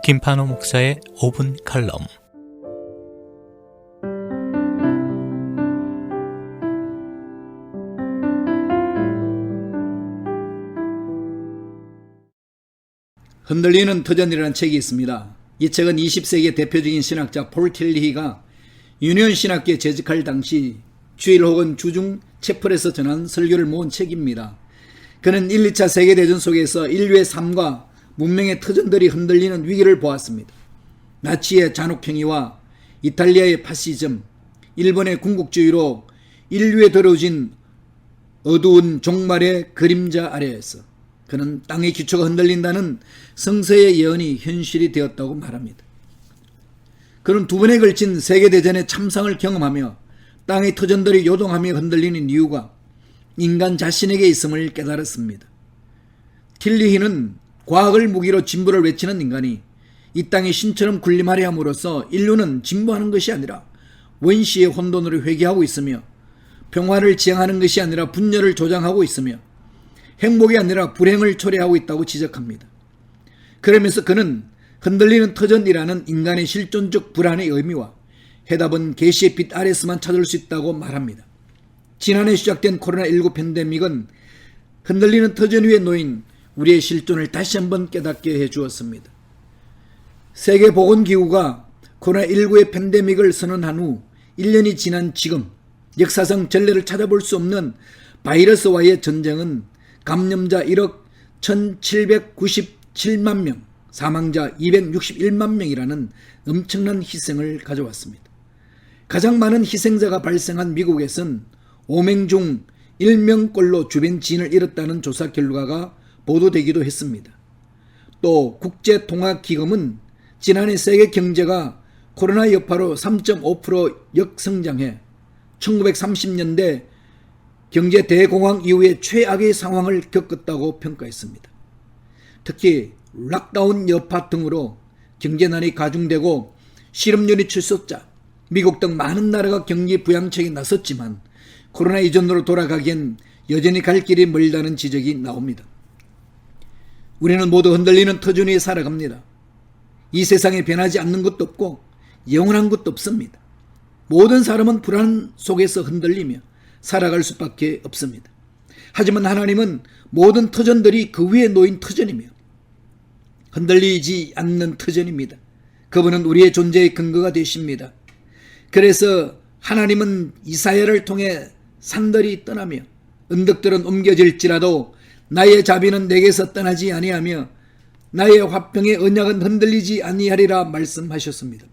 김판호 목사의 5분 칼럼. 흔들리는 터전이라는 책이 있습니다. 이 책은 20세기의 대표적인 신학자 폴 틸리히가 유니온 신학교에 재직할 당시 주일 혹은 주중 채플에서 전한 설교를 모은 책입니다. 그는 1, 2차 세계대전 속에서 인류의 삶과 문명의 터전들이 흔들리는 위기를 보았습니다. 나치의 잔혹행위와 이탈리아의 파시즘, 일본의 군국주의로 인류에 들어진 어두운 종말의 그림자 아래에서 그는 땅의 기초가 흔들린다는 성서의 예언이 현실이 되었다고 말합니다. 그는 두 번에 걸친 세계대전의 참상을 경험하며 땅의 터전들이 요동하며 흔들리는 이유가 인간 자신에게 있음을 깨달았습니다. 틸리히는 과학을 무기로 진보를 외치는 인간이 이 땅의 신처럼 군림하려 함으로써 인류는 진보하는 것이 아니라 원시의 혼돈으로 회귀하고 있으며 평화를 지향하는 것이 아니라 분열을 조장하고 있으며 행복이 아니라 불행을 초래하고 있다고 지적합니다. 그러면서 그는 흔들리는 터전이라는 인간의 실존적 불안의 의미와 해답은 계시의 빛 아래서만 찾을 수 있다고 말합니다. 지난해 시작된 코로나19 팬데믹은 흔들리는 터전 위에 놓인 우리의 실존을 다시 한번 깨닫게 해주었습니다. 세계보건기구가 코로나19의 팬데믹을 선언한 후 1년이 지난 지금 역사상 전례를 찾아볼 수 없는 바이러스와의 전쟁은 감염자 1억 1797만 명, 사망자 261만 명이라는 엄청난 희생을 가져왔습니다. 가장 많은 희생자가 발생한 미국에선 5명 중 1명꼴로 주변 지인을 잃었다는 조사 결과가 보도되기도 했습니다. 또 국제통화기금은 지난해 세계 경제가 코로나 여파로 3.5% 역성장해 1930년대 경제 대공황 이후에 최악의 상황을 겪었다고 평가했습니다. 특히 락다운 여파 등으로 경제난이 가중되고 실업률이 치솟자 미국 등 많은 나라가 경기 부양책에 나섰지만 코로나 이전으로 돌아가기엔 여전히 갈 길이 멀다는 지적이 나옵니다. 우리는 모두 흔들리는 터전 위에 살아갑니다. 이 세상에 변하지 않는 것도 없고 영원한 것도 없습니다. 모든 사람은 불안 속에서 흔들리며 살아갈 수밖에 없습니다. 하지만 하나님은 모든 터전들이 그 위에 놓인 터전이며 흔들리지 않는 터전입니다. 그분은 우리의 존재의 근거가 되십니다. 그래서 하나님은 이사야를 통해 산들이 떠나며 언덕들은 옮겨질지라도 나의 자비는 내게서 떠나지 아니하며 나의 화평의 언약은 흔들리지 아니하리라 말씀하셨습니다.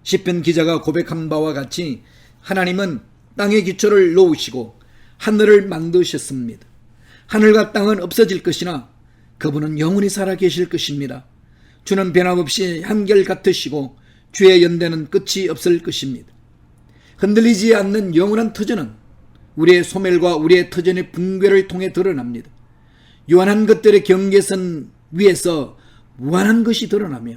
시편 기자가 고백한 바와 같이 하나님은 땅의 기초를 놓으시고 하늘을 만드셨습니다. 하늘과 땅은 없어질 것이나 그분은 영원히 살아계실 것입니다. 주는 변함없이 한결같으시고 주의 연대는 끝이 없을 것입니다. 흔들리지 않는 영원한 터전은 우리의 소멸과 우리의 터전의 붕괴를 통해 드러납니다. 유한한 것들의 경계선 위에서 무한한 것이 드러나며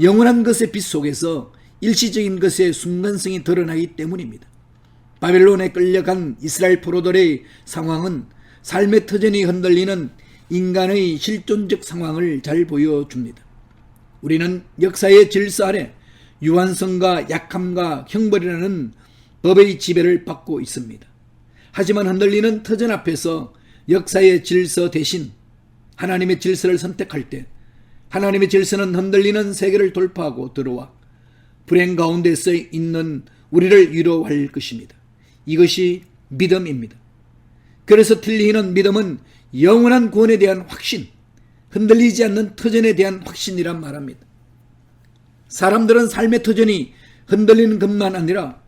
영원한 것의 빛 속에서 일시적인 것의 순간성이 드러나기 때문입니다. 바벨론에 끌려간 이스라엘 포로들의 상황은 삶의 터전이 흔들리는 인간의 실존적 상황을 잘 보여줍니다. 우리는 역사의 질서 아래 유한성과 약함과 형벌이라는 법의 지배를 받고 있습니다. 하지만 흔들리는 터전 앞에서 역사의 질서 대신 하나님의 질서를 선택할 때 하나님의 질서는 흔들리는 세계를 돌파하고 들어와 불행 가운데서 있는 우리를 위로할 것입니다. 이것이 믿음입니다. 그래서 틸리히는 믿음은 영원한 구원에 대한 확신, 흔들리지 않는 터전에 대한 확신이란 말합니다. 사람들은 삶의 터전이 흔들리는 것만 아니라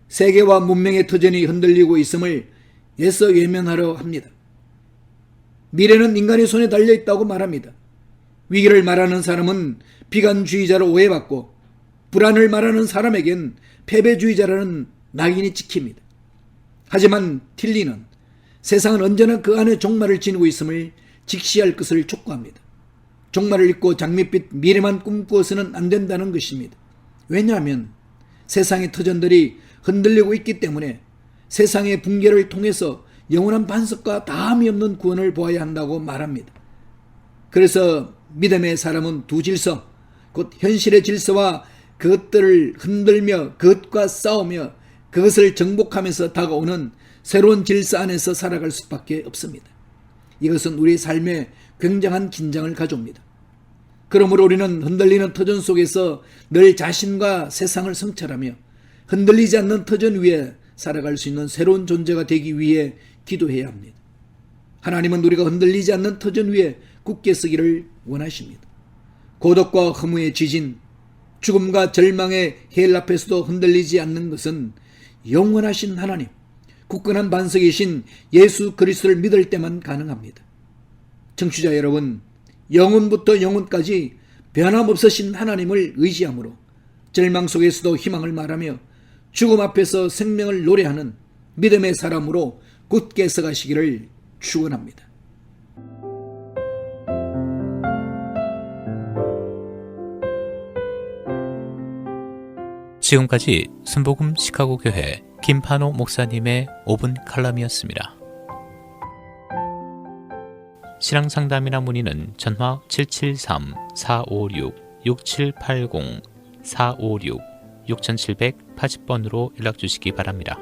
세계와 문명의 터전이 흔들리고 있음을 애써 외면하려 합니다. 미래는 인간의 손에 달려있다고 말합니다. 위기를 말하는 사람은 비관주의자로 오해받고 불안을 말하는 사람에겐 패배주의자라는 낙인이 찍힙니다. 하지만 틸리는 세상은 언제나 그 안에 종말을 지니고 있음을 직시할 것을 촉구합니다. 종말을 잊고 장밋빛 미래만 꿈꾸어서는 안 된다는 것입니다. 왜냐하면 세상의 터전들이 흔들리고 있기 때문에 세상의 붕괴를 통해서 영원한 반석과 다함이 없는 구원을 보아야 한다고 말합니다. 그래서 믿음의 사람은 두 질서, 곧 현실의 질서와 그것들을 흔들며 그것과 싸우며 그것을 정복하면서 다가오는 새로운 질서 안에서 살아갈 수밖에 없습니다. 이것은 우리 삶에 굉장한 긴장을 가져옵니다. 그러므로 우리는 흔들리는 터전 속에서 늘 자신과 세상을 성찰하며 흔들리지 않는 터전 위에 살아갈 수 있는 새로운 존재가 되기 위해 기도해야 합니다. 하나님은 우리가 흔들리지 않는 터전 위에 굳게 서기를 원하십니다. 고독과 허무의 지진, 죽음과 절망의 해일 앞에서도 흔들리지 않는 것은 영원하신 하나님, 굳건한 반석이신 예수 그리스도를 믿을 때만 가능합니다. 청취자 여러분, 영혼부터 영혼까지 변함없으신 하나님을 의지함으로 절망 속에서도 희망을 말하며 죽음 앞에서 생명을 노래하는 믿음의 사람으로 굳게 서가시기를 축원합니다. 지금까지 순복음 시카고 교회 김판호 목사님의 5분 칼럼이었습니다. 신앙 상담이나 문의는 전화 773-456-6780 456-6780번으로 연락 주시기 바랍니다.